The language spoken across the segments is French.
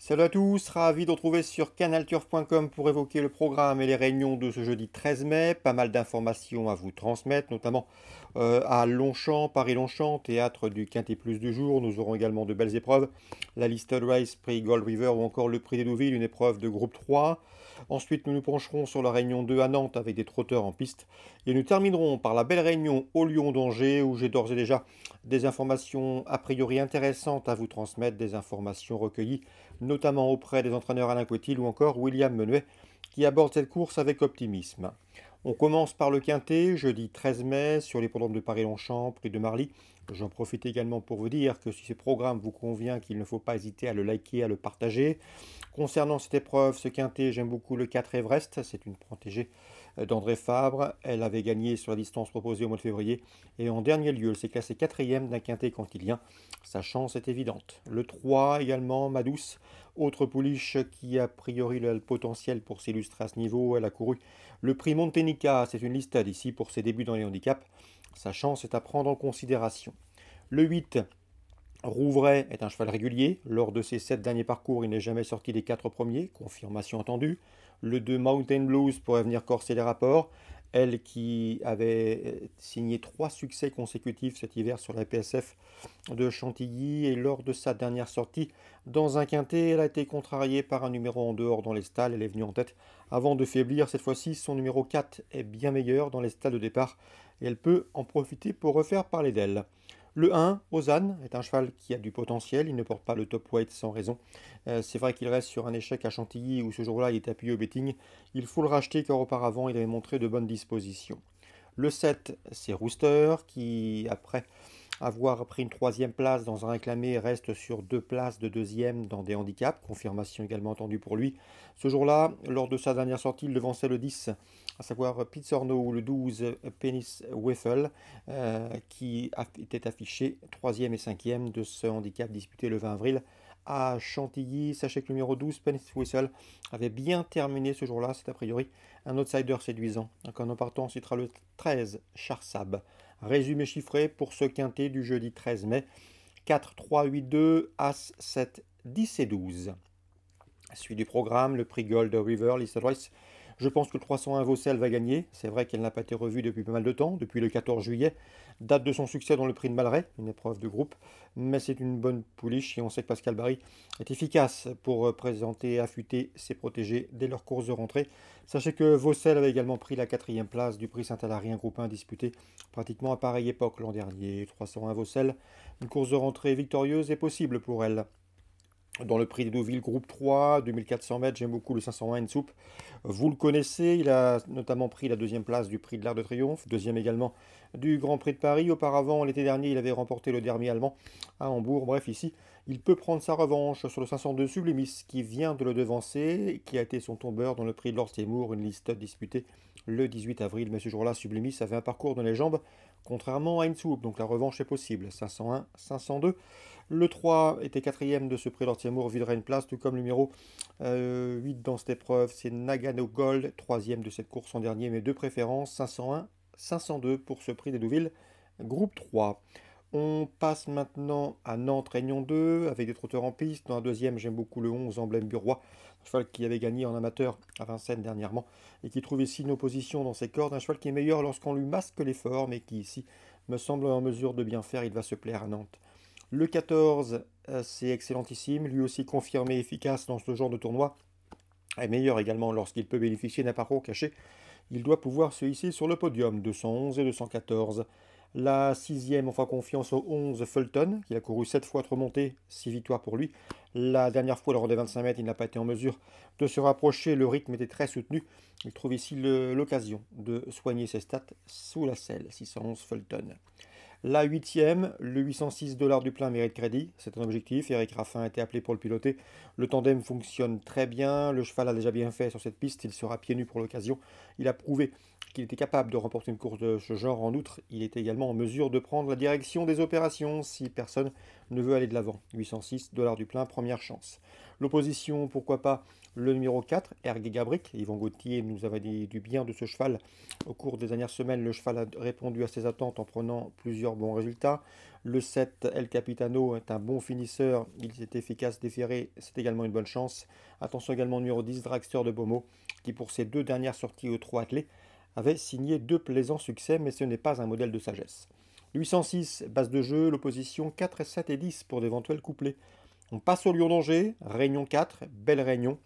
Salut à tous, ravi de retrouver sur canalturf.com pour évoquer le programme et les réunions de ce jeudi 13 mai. Pas mal d'informations à vous transmettre, notamment à Longchamp, Paris-Longchamp, théâtre du Quintet Plus du jour. Nous aurons également de belles épreuves, la Listed Race, prix Gold River ou encore le prix des Deauville, une épreuve de groupe 3. Ensuite, nous nous pencherons sur la réunion 2 à Nantes avec des trotteurs en piste. Et nous terminerons par la belle réunion au Lyon d'Angers où j'ai d'ores et déjà des informations a priori intéressantes à vous transmettre, des informations recueillies notamment auprès des entraîneurs Alain Coutil ou encore William Menuet, qui aborde cette course avec optimisme. On commence par le Quintet, jeudi 13 mai, sur l'hippodrome de Paris-Longchamp, prix de Marly. J'en profite également pour vous dire que si ce programme vous convient, qu'il ne faut pas hésiter à le liker, à le partager. Concernant cette épreuve, ce Quintet, j'aime beaucoup le 4 Everest, c'est une protégée d'André Fabre. Elle avait gagné sur la distance proposée au mois de février. Et en dernier lieu, elle s'est classée quatrième d'un Quintet cantilien. Sa chance est évidente. Le 3 également, Madouce, autre pouliche qui a priori le potentiel pour s'illustrer à ce niveau. Elle a couru le prix Montenica, c'est une liste d'ici pour ses débuts dans les handicaps. Sa chance est à prendre en considération. Le 8, Rouvray est un cheval régulier. Lors de ses 7 derniers parcours, il n'est jamais sorti des 4 premiers, confirmation entendue. Le 2 Mountain Blues pourrait venir corser les rapports. Elle qui avait signé 3 succès consécutifs cet hiver sur la PSF de Chantilly. Et lors de sa dernière sortie dans un quintet, elle a été contrariée par un numéro en dehors dans les stalles. Elle est venue en tête avant de faiblir. Cette fois-ci, son numéro 4 est bien meilleur dans les stalles de départ. Et elle peut en profiter pour refaire parler d'elle. Le 1, Ozan, est un cheval qui a du potentiel, il ne porte pas le top weight sans raison. C'est vrai qu'il reste sur un échec à Chantilly où ce jour-là il est appuyé au betting. Il faut le racheter car auparavant il avait montré de bonnes dispositions. Le 7, c'est Rooster qui, après avoir pris une troisième place dans un réclamé, reste sur 2 places de deuxième dans des handicaps. Confirmation également attendue pour lui. Ce jour-là, lors de sa dernière sortie, il devançait le 10, à savoir Pizzorno ou le 12 Penis Weffel, qui était affiché troisième et cinquième de ce handicap disputé le 20 avril à Chantilly. Sachez que le numéro 12, Penis Whistle, avait bien terminé ce jour-là. C'est a priori un outsider séduisant. Donc en partant, on citera le 13, Charsab. Résumé chiffré pour ce quintet du jeudi 13 mai. 4, 3, 8, 2, As, 7, 10 et 12. Suite du programme, le prix Gold River, Listed Race. Je pense que le 301 Vaucelles va gagner. C'est vrai qu'elle n'a pas été revue depuis pas mal de temps, depuis le 14 juillet. Date de son succès dans le prix de Malray, une épreuve de groupe. Mais c'est une bonne pouliche et on sait que Pascal Barry est efficace pour présenter et affûter ses protégés dès leur course de rentrée. Sachez que Vaucelles avait également pris la quatrième place du prix Saint-Alary, un groupe 1 disputé pratiquement à pareille époque l'an dernier. 301 Vaucelles, une course de rentrée victorieuse est possible pour elle. Dans le prix des Deauville, groupe 3, 2400 mètres, j'aime beaucoup le 501 Soup. Vous le connaissez, il a notamment pris la deuxième place du prix de l'Arc de Triomphe, deuxième également du Grand Prix de Paris. Auparavant, l'été dernier, il avait remporté le Derby allemand à Hambourg. Bref, ici, il peut prendre sa revanche sur le 502 Sublimis qui vient de le devancer, et qui a été son tombeur dans le prix de Lord Seymour, une liste disputée le 18 avril. Mais ce jour-là, Sublimis avait un parcours dans les jambes, contrairement à Insoup, donc la revanche est possible. 501, 502. Le 3 était quatrième de ce prix Lord Seymour, viderait une place, tout comme le numéro 8 dans cette épreuve. C'est Nagano Gold, troisième de cette course en dernier, mais deux préférences, 501, 502 pour ce prix des Deauville, groupe 3. On passe maintenant à Nantes, Réunion 2, avec des trotteurs en piste. Dans la deuxième, j'aime beaucoup le 11, Emblème Burois, un cheval qui avait gagné en amateur à Vincennes dernièrement, et qui trouve ici une opposition dans ses cordes. Un cheval qui est meilleur lorsqu'on lui masque l'effort, mais qui ici me semble en mesure de bien faire. Il va se plaire à Nantes. Le 14, c'est excellentissime, lui aussi confirmé efficace dans ce genre de tournoi, et meilleur également lorsqu'il peut bénéficier d'un parcours caché. Il doit pouvoir se hisser sur le podium, 211 et 214. La sixième, on fera confiance au 11 Fulton, qui a couru 7 fois trop monté, 6 victoires pour lui. La dernière fois, lors des 25 mètres, il n'a pas été en mesure de se rapprocher, le rythme était très soutenu. Il trouve ici l'occasion de soigner ses stats sous la selle, 611 Fulton. La huitième, le 806 $ du plein mérite crédit, c'est un objectif. Eric Raffin a été appelé pour le piloter. Le tandem fonctionne très bien, le cheval a déjà bien fait sur cette piste, il sera pieds nus pour l'occasion. Il a prouvé puisqu'il était capable de remporter une course de ce genre. En outre, il était également en mesure de prendre la direction des opérations si personne ne veut aller de l'avant. 806 $ du plein, première chance. L'opposition, pourquoi pas le numéro 4, Ergue Gabric. Yvan Gauthier nous avait dit du bien de ce cheval. Au cours des dernières semaines, le cheval a répondu à ses attentes en prenant plusieurs bons résultats. Le 7, El Capitano, est un bon finisseur. Il est efficace déféré, c'est également une bonne chance. Attention également au numéro 10, Dragster de Beaumont, qui pour ses 2 dernières sorties aux 3 attelés avait signé 2 plaisants succès, mais ce n'est pas un modèle de sagesse. 806, base de jeu, l'opposition 4, 7 et 10 pour d'éventuels couplets. On passe au Lion d'Angers, Réunion 4, belle Réunion.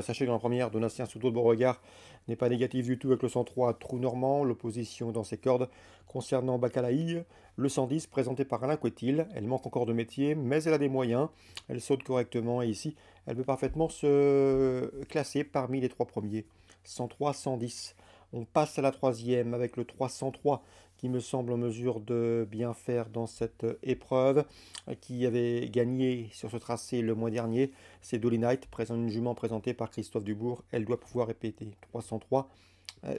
Sachez que dans la première, Donatien Souto de Beauregard n'est pas négatif du tout avec le 103 Trou Normand, l'opposition dans ses cordes. Concernant Bacalaï, le 110 présenté par Alain Couetil, elle manque encore de métier, mais elle a des moyens, elle saute correctement et ici, elle peut parfaitement se classer parmi les 3 premiers. 103, 110. On passe à la troisième avec le 303 qui me semble en mesure de bien faire dans cette épreuve, qui avait gagné sur ce tracé le mois dernier. C'est Dolly Knight, une jument présentée par Christophe Dubourg. Elle doit pouvoir répéter. 303,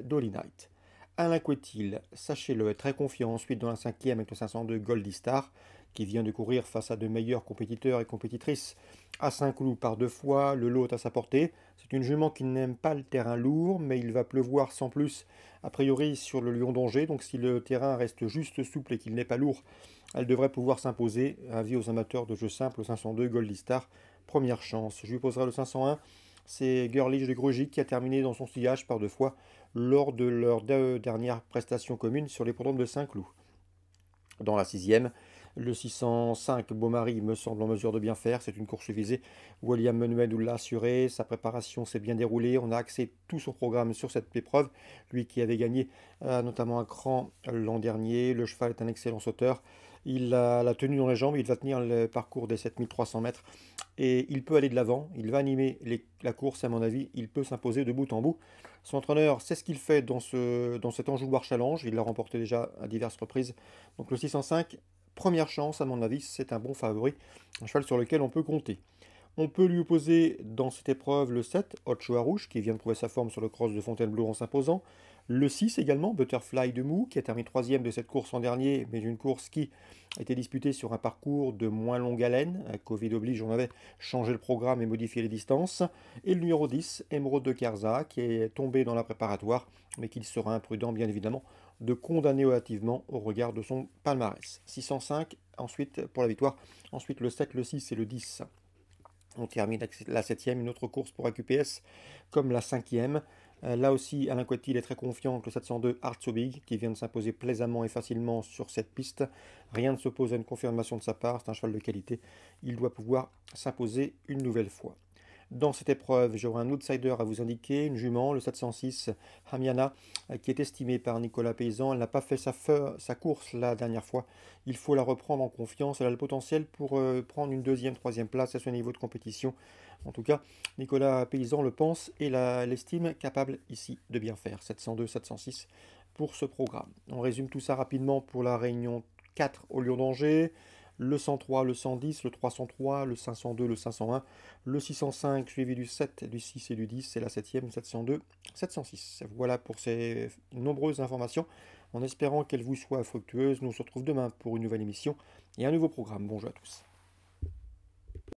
Dolly Knight. Alain Couetil, sachez-le, est très confiant ensuite dans la cinquième avec le 502 Goldie Star, qui vient de courir face à de meilleurs compétiteurs et compétitrices. À Saint-Cloud par 2 fois, le lot est à sa portée. C'est une jument qui n'aime pas le terrain lourd, mais il va pleuvoir sans plus, a priori sur le Lion d'Angers. Donc si le terrain reste juste souple et qu'il n'est pas lourd, elle devrait pouvoir s'imposer. Avis aux amateurs de jeu simple, le 502 Goldie Star, première chance. Je lui poserai le 501. C'est Girlich de Grugy qui a terminé dans son sillage par 2 fois lors de leur dernière prestation commune sur les programmes de Saint-Cloud. Dans la sixième, le 605 Beaumaris me semble en mesure de bien faire. C'est une course visée. William Menuet nous l'a assuré. Sa préparation s'est bien déroulée. On a axé tout son programme sur cette épreuve. Lui qui avait gagné notamment un cran l'an dernier. Le cheval est un excellent sauteur. Il a la tenue dans les jambes. Il va tenir le parcours des 7300 mètres. Et il peut aller de l'avant. Il va animer la course. À mon avis, il peut s'imposer de bout en bout. Son entraîneur sait ce qu'il fait dans cet Enjouloir Challenge. Il l'a remporté déjà à diverses reprises. Donc le 605, première chance à mon avis, c'est un bon favori. Un cheval sur lequel on peut compter. On peut lui opposer dans cette épreuve le 7, Ochoa Rouge, qui vient de prouver sa forme sur le cross de Fontainebleau en s'imposant. Le 6 également, Butterfly de Mou, qui a terminé 3e de cette course en dernier, mais une course qui a été disputée sur un parcours de moins longue haleine. Covid oblige, on avait changé le programme et modifié les distances. Et le numéro 10, Émeraude de Carza, qui est tombé dans la préparatoire, mais qu'il sera imprudent, bien évidemment, de condamner hâtivement au regard de son palmarès. 605, ensuite pour la victoire. Ensuite le 7, le 6 et le 10. On termine la 7e, une autre course pour AQPS, comme la 5e. Là aussi, Alain Couetil est très confiant avec le 702 Art So Big, qui vient de s'imposer plaisamment et facilement sur cette piste. Rien ne s'oppose à une confirmation de sa part, c'est un cheval de qualité. Il doit pouvoir s'imposer une nouvelle fois. Dans cette épreuve, j'aurai un outsider à vous indiquer, une jument, le 706 Hamiana, qui est estimée par Nicolas Paysan. Elle n'a pas fait sa course la dernière fois. Il faut la reprendre en confiance. Elle a le potentiel pour prendre une 2e, 3e place à ce niveau de compétition. En tout cas, Nicolas Paysan le pense et l'estime capable ici de bien faire. 702, 706 pour ce programme. On résume tout ça rapidement pour la réunion 4 au Lion d'Angers. Le 103, le 110, le 303, le 502, le 501, le 605 suivi du 7, du 6 et du 10, c'est la 7e, 702, 706. Voilà pour ces nombreuses informations, en espérant qu'elles vous soient fructueuses. Nous on se retrouve demain pour une nouvelle émission et un nouveau programme. Bonjour à tous.